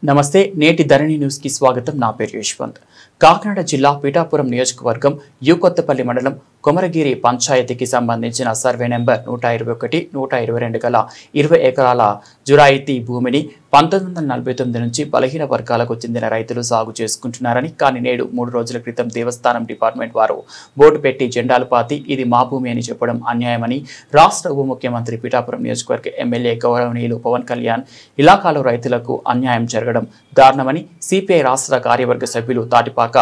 నమస్తే నేటి ధరణి న్యూస్ కి స్వాగతం నా పేరు యశ్వంత్ కాకినాడ జిల్లా పీఠాపురం నియోజకవర్గం యూకొత్తపల్లి మండలం కొమరగిరి పంచాయతీకి సంబంధించిన సర్వే నెంబర్ 121 122 గల 20 ఎకరాల జురాయితీ భూమిని 1949 నుంచి బలహీన వర్గాలకు చెందిన రైతులు సాగు చేసుకుంటున్నారని కానీ నేడు 3 రోజుల క్రితం దేవస్థానం డిపార్ట్మెంట్ వారు బోర్డు పెట్టి జెండాలు పాతి ఇది మా భూమి అని చెప్పడం అన్యాయమని రాష్ట్ర ఉప ముఖ్యమంత్రి పీఠాపురం నియోజకవర్గ ఎమ్మెల్యే గౌరవనీయులు పవన్ కళ్యాణ్ ఇలాకాలో రైతులకు అన్యాయం జరగడం దారుణమని సిపిఐ రాష్ట్ర కార్యవర్గ సభ్యులు తాటిపాక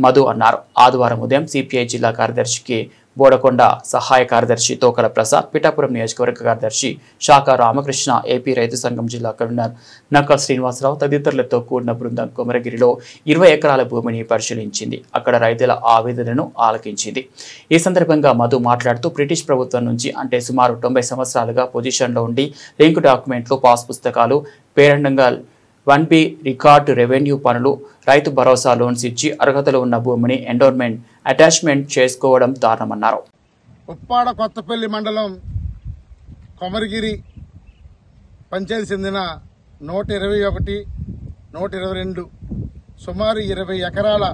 మధు అన్నారు. ఆదివారం ఉదయం సిపిఐ జిల్లా కార్యదర్శికి బోడకొండ సహాయ కార్యదర్శి తోకల ప్రసాద్, పిఠాపురం నియోజకవర్గ కార్యదర్శి శాఖ రామకృష్ణ, ఏపీ రైతు సంఘం జిల్లా కన్వీనర్ నక్కల్ శ్రీనివాసరావు తదితరులతో కూడిన బృందం కొమరగిరిలో 20 ఎకరాల భూమిని పరిశీలించింది. అక్కడ రైతుల ఆవేదనను ఆలకించింది. ఈ సందర్భంగా మధు మాట్లాడుతూ బ్రిటిష్ ప్రభుత్వం నుంచి అంటే సుమారు 90 సంవత్సరాలుగా పొజిషన్లో ఉండి లింక్ డాక్యుమెంట్లు, పాస్ పుస్తకాలు, పేరండంగా 1B రికార్డు రెవెన్యూ పనులు, రైతు భరోసా లోన్స్ ఇచ్చి అర్హతలు ఉన్న భూమిని ఎండోర్మెంట్ అటాచ్మెంట్ చేసుకోవడం దారుణమన్నారు. ఉప్పాడ కొత్తపల్లి మండలం కొమరగిరి పంచాయతీ చెందిన 121, 122 సుమారు 20 ఎకరాల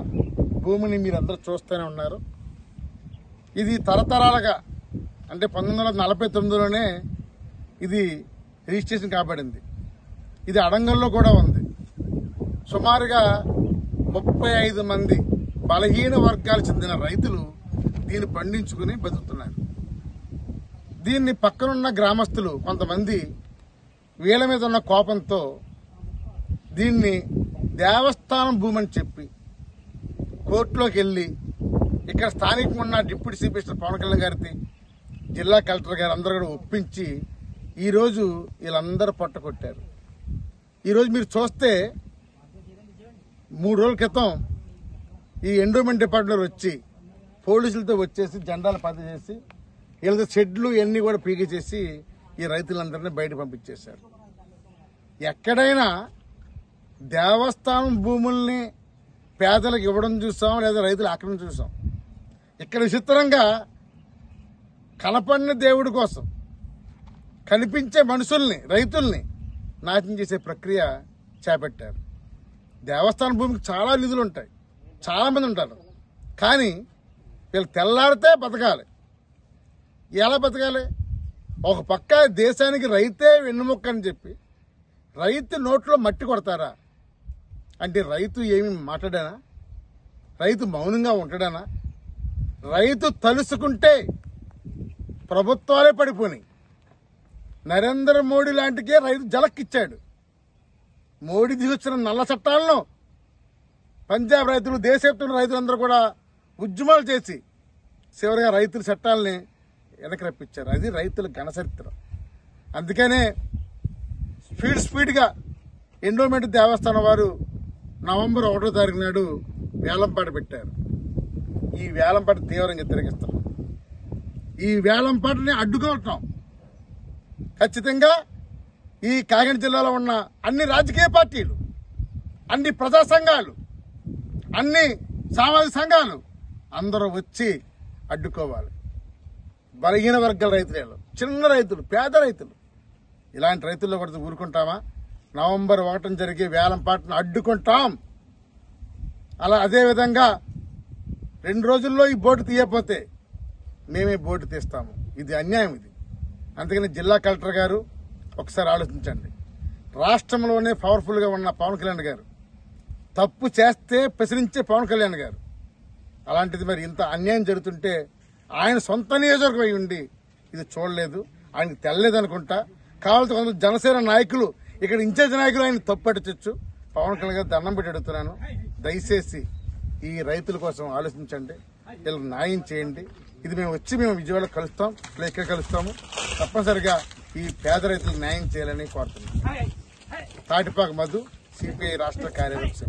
భూమిని మీరందరూ చూస్తూనే ఉన్నారు. ఇది తరతరాలుగా అంటే 1949లోనే ఇది రిజిస్ట్రేషన్ కాబడింది. ఇది అడంగల్లో కూడా ఉంది. సుమారుగా 35 మంది బలహీన వర్గాలకు చెందిన రైతులు దీన్ని పండించుకుని బతుకుతున్నారు. దీన్ని పక్కనున్న గ్రామస్తులు కొంతమంది వీళ్ళ మీద ఉన్న కోపంతో దీన్ని దేవస్థానం భూమి అని చెప్పి కోర్టులోకి వెళ్లి ఇక్కడ స్థానికంగా ఉన్న deputy chief minister Pawan Kalyan గారికి, జిల్లా కలెక్టర్ గారు అందరూ కూడా ఒప్పించి ఈరోజు వీళ్ళందరూ పట్టుకొట్టారు. ఈరోజు మీరు చూస్తే 3 రోజుల క్రితం ఈ ఎండోమెంట్ డిపార్ట్మెంట్ వచ్చి పోలీసులతో వచ్చేసి జెండాలు పది చేసి వీళ్ళతో షెడ్లు ఇవన్నీ కూడా పీకి చేసి ఈ రైతులందరినీ బయట పంపించేశారు. ఎక్కడైనా దేవస్థానం భూముల్ని పేదలకు ఇవ్వడం చూసాం, లేదా రైతులు ఆక్రమణ చూసాం. ఇక్కడ విచిత్రంగా కనపడిన దేవుడి కోసం కనిపించే మనుషుల్ని, రైతుల్ని నాశనం చేసే ప్రక్రియ చేపట్టారు. దేవస్థానం భూమికి చాలా నిధులు ఉంటాయి, చాలా మంది ఉంటారు. కానీ వీళ్ళు తెల్లారితే బతకాలి. ఎలా బతకాలి? ఒక పక్క దేశానికి రైతే వెన్నుముక్క అని చెప్పి రైతు నోట్లో మట్టి కొడతారా? అంటే రైతు ఏమి మాట్లాడానా? రైతు మౌనంగా ఉంటాడానా? రైతు తలుసుకుంటే ప్రభుత్వాలే పడిపోయి నరేంద్ర మోడీ లాంటికే రైతు జలక్కిచ్చాడు. మోడీ దిగొచ్చిన నల్ల చట్టాలను పంజాబ్ రైతులు, దేశవ్యాప్తంగా రైతులందరూ కూడా ఉద్యమాలు చేసి చివరిగా రైతుల చట్టాలని వెనక్కి రప్పించారు. అది రైతుల ఘనచరిత్ర. అందుకనే స్పీడ్గా ఎండోమెంట్ దేవస్థానం వారు నవంబర్ 1వ తారీఖు నాడు వేలంపాట పెట్టారు. ఈ వేలంపాట తీవ్రంగా వ్యతిరేకిస్తాం. ఈ వేలంపాటని అడ్డుకోవటం ఖచ్చితంగా ఈ కాకినాడ జిల్లాలో ఉన్న అన్ని రాజకీయ పార్టీలు, అన్ని ప్రజా సంఘాలు, అన్ని సామాజిక సంఘాలు అందరూ వచ్చి అడ్డుకోవాలి. బలహీన వర్గాల రైతులు, చిన్న రైతులు, పేద రైతులు, ఇలాంటి రైతుల్లో కూడా ఊరుకుంటామా? నవంబర్ 1న జరిగే వేలంపాటను అడ్డుకుంటాం. అదేవిధంగా 2 రోజుల్లో ఈ బోర్డు తీయకపోతే మేమే బోర్డు తీస్తాము. ఇది అన్యాయం. ఇది అందుకని జిల్లా కలెక్టర్ గారు ఒకసారి ఆలోచించండి. రాష్ట్రంలోనే పవర్ఫుల్ గా ఉన్న పవన్ కళ్యాణ్ గారు తప్పు చేస్తే ప్రశ్నించే పవన్ కళ్యాణ్ గారు, అలాంటిది మరి ఇంత అన్యాయం జరుగుతుంటే ఆయన సొంత నియోజకవర్గం అయి ఉండి ఇది చూడలేదు, ఆయనకి తెల్లలేదనుకుంటా. కావాల్సిన కొంత జనసేన నాయకులు, ఇక్కడ ఇన్ఛార్జ్ నాయకులు ఆయన తప్పట్టించచ్చు. పవన్ కళ్యాణ్ గారు దండం పెట్టి అడుగుతున్నాను, దయచేసి ఈ రైతుల కోసం ఆలోచించండి, వీళ్ళకి న్యాయం చేయండి. ఇది మేము విజయవాడలో కలుస్తాం, ఇక్కడ కలుస్తాము. తప్పనిసరిగా ఈ పేద రైతులకు న్యాయం చేయాలని కోరుతున్నాం. తాటిపాక మధు, సిపిఐ రాష్ట్ర కార్యదర్శి.